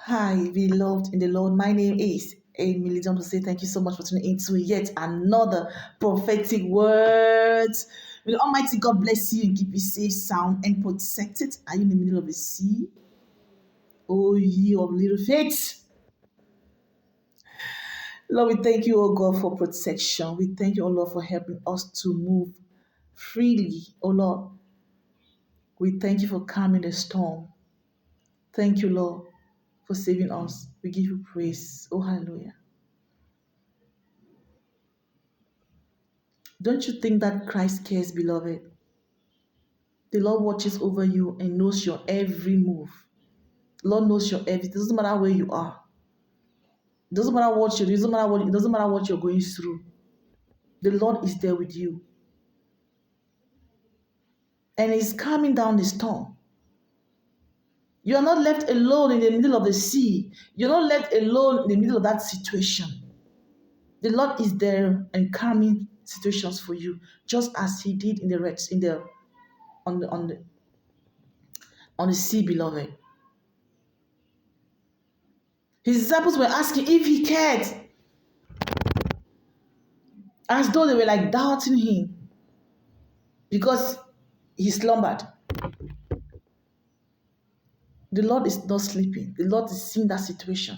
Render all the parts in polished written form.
Hi, beloved in the Lord. My name is Emily. Just to say thank you so much for tuning into yet another prophetic words. May the Almighty God bless you and keep you safe, sound, and protected. Are you in the middle of the sea? Oh, ye of little faith. Lord, we thank you, oh God, for protection. We thank you, oh Lord, for helping us to move freely. Oh Lord, we thank you for calming the storm. Thank you, Lord, for saving us. We give you praise. Oh, hallelujah. Don't you think that Christ cares, beloved? The Lord watches over you and knows your every move. The Lord knows your everything. It doesn't matter where you are. It doesn't matter what you do. It doesn't matter what you're going through. The Lord is there with you. And He's calming down the storm. You are not left alone in the middle of the sea. You're not left alone in the middle of that situation. The Lord is there and calming situations for you, just as He did in the on the sea, beloved. His disciples were asking if He cared, as though they were like doubting Him because He slumbered. The Lord is not sleeping. The Lord is seeing that situation.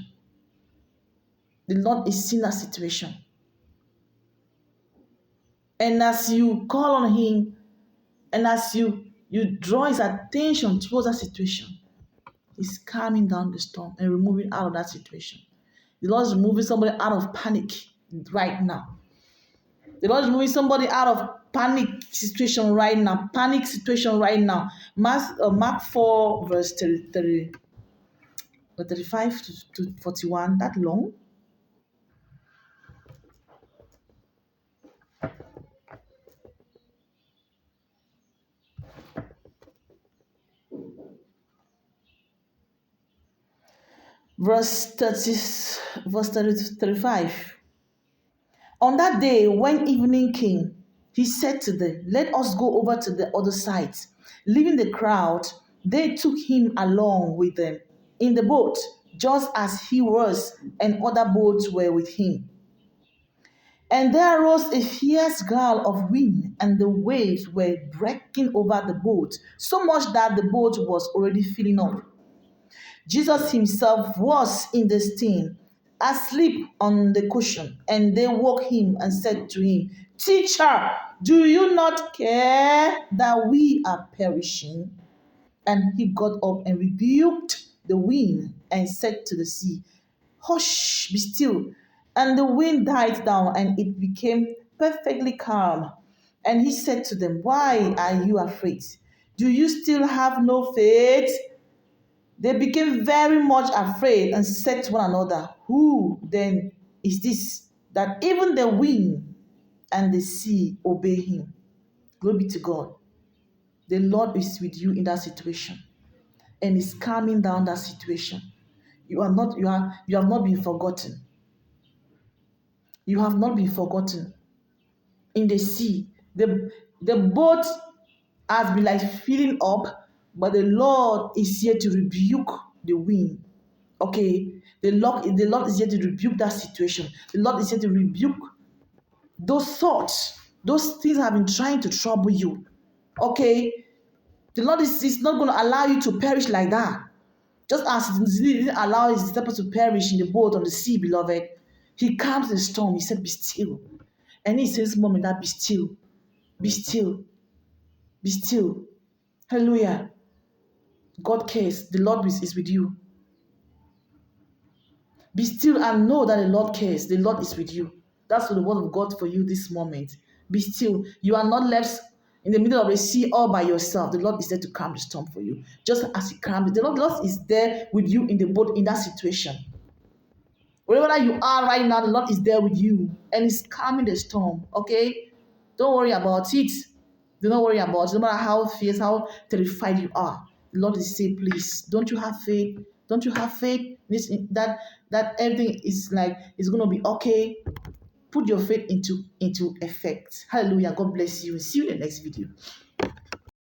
The Lord is seeing that situation. And as you call on Him, and as you draw His attention towards that situation, He's calming down the storm and removing out of that situation. The Lord is removing somebody out of panic right now. The Lord is removing somebody out of panic situation right now. Panic situation right now. Mark 4, verse 35 to 41. That long? Verse 35. On that day, when evening came, He said to them, "Let us go over to the other side." Leaving the crowd, they took Him along with them in the boat, just as He was, and other boats were with Him. And there arose a fierce gale of wind, and the waves were breaking over the boat, so much that the boat was already filling up. Jesus Himself was in the stern, asleep on the cushion, and they woke Him and said to Him, "Teacher, do you not care that we are perishing?" And He got up and rebuked the wind and said to the sea, "Hush, be still." And the wind died down, and it became perfectly calm. And He said to them, "Why are you afraid? Do you still have no faith?" They became very much afraid and said to one another, "Who then is this, that even the wind and the sea obey Him?" Glory be to God. The Lord is with you in that situation and is calming down that situation. You have not been forgotten. You have not been forgotten. In the sea, the boat has been like filling up, but the Lord is here to rebuke the wind. Okay, the Lord is here to rebuke that situation. The Lord is here to rebuke those thoughts, those things that have been trying to trouble you. Okay, the Lord is not going to allow you to perish like that. Just as He didn't allow His disciples to perish in the boat on the sea, beloved, He calms the storm. He said, "Be still." And He says, "Moment, that be still, be still, be still." Hallelujah. God cares. The Lord is with you. Be still and know that the Lord cares. The Lord is with you. That's the word of God for you this moment. Be still. You are not left in the middle of the sea all by yourself. The Lord is there to calm the storm for you. Just as He calmed it. The Lord is there with you in the boat in that situation. Wherever you are right now, the Lord is there with you and He's calming the storm. Okay? Don't worry about it. Do not worry about it. No matter how fierce, how terrified you are. The Lord is saying, "Please, don't you have faith? Don't you have faith that everything is going to be okay?" Put your faith into effect. Hallelujah. God bless you. See you in the next video.